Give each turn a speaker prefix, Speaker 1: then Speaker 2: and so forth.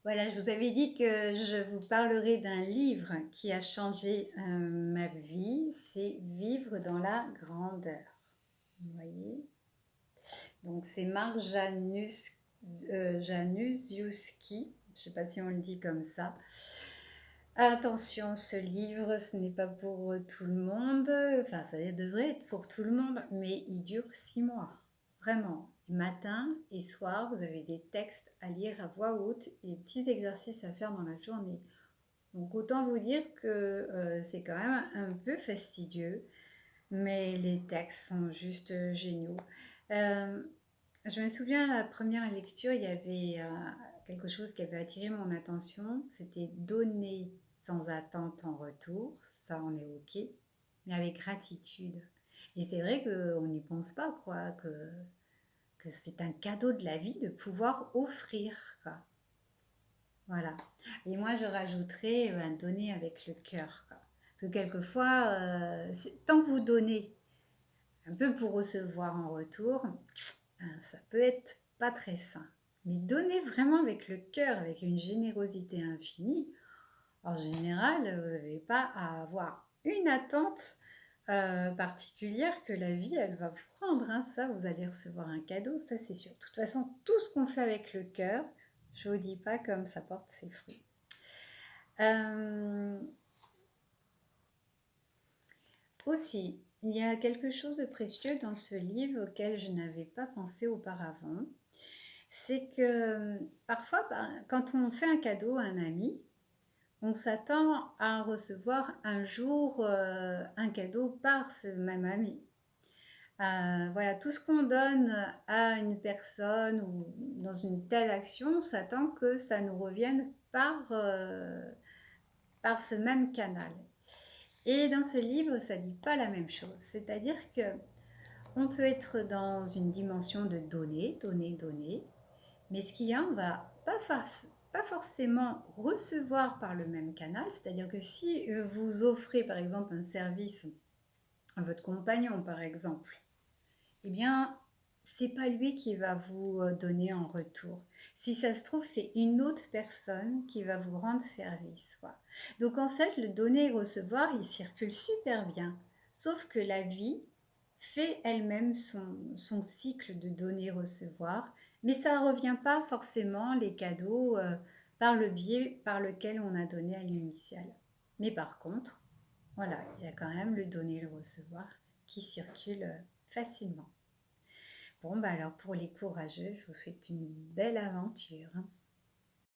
Speaker 1: Voilà, je vous avais dit que je vous parlerai d'un livre qui a changé ma vie, c'est Vivre dans la grandeur. Vous voyez? Donc c'est Marc Januszewski, je ne sais pas si on le dit comme ça. Attention, ce livre, ce n'est pas pour tout le monde, enfin ça devrait être pour tout le monde, mais il dure 6 mois. Vraiment, matin et soir, vous avez des textes à lire à voix haute et des petits exercices à faire dans la journée. Donc autant vous dire que c'est quand même un peu fastidieux, mais les textes sont juste géniaux. Euh, je me souviens, à la première lecture, il y avait quelque chose qui avait attiré mon attention, c'était donner sans attente en retour, ça on est ok, mais avec gratitude. Et c'est vrai qu'on n'y pense pas, quoi, que c'est un cadeau de la vie de pouvoir offrir, quoi. Voilà. Et moi, je rajouterais donner avec le cœur, quoi. Parce que quelquefois, tant que vous donnez un peu pour recevoir en retour, ça peut être pas très sain. Mais donner vraiment avec le cœur, avec une générosité infinie, en général, vous n'avez pas à avoir une attente particulière que la vie, elle va vous prendre, hein. Ça, vous allez recevoir un cadeau, ça c'est sûr. De toute façon, tout ce qu'on fait avec le cœur, je ne vous dis pas comme ça porte ses fruits. Euh, Aussi, il y a quelque chose de précieux dans ce livre auquel je n'avais pas pensé auparavant. C'est que parfois, quand on fait un cadeau à un ami, on s'attend à recevoir un jour un cadeau par ce même ami. Voilà, tout ce qu'on donne à une personne ou dans une telle action, on s'attend que ça nous revienne par ce même canal. Et dans ce livre, ça ne dit pas la même chose. C'est-à-dire que on peut être dans une dimension de donner, donner, donner, mais ce qu'il y a, on va pas forcément recevoir par le même canal. C'est-à-dire que si vous offrez par exemple un service à votre compagnon, par exemple, eh bien, c'est pas lui qui va vous donner en retour. Si ça se trouve, c'est une autre personne qui va vous rendre service, quoi. Donc en fait, le donner et recevoir, il circule super bien. Sauf que la vie fait elle-même son cycle de donner et recevoir, mais ça ne revient pas forcément les cadeaux par le biais par lequel on a donné à l'initiale. Mais par contre, voilà, il y a quand même le donner et le recevoir qui circulent facilement. Bon, bah alors pour les courageux, je vous souhaite une belle aventure.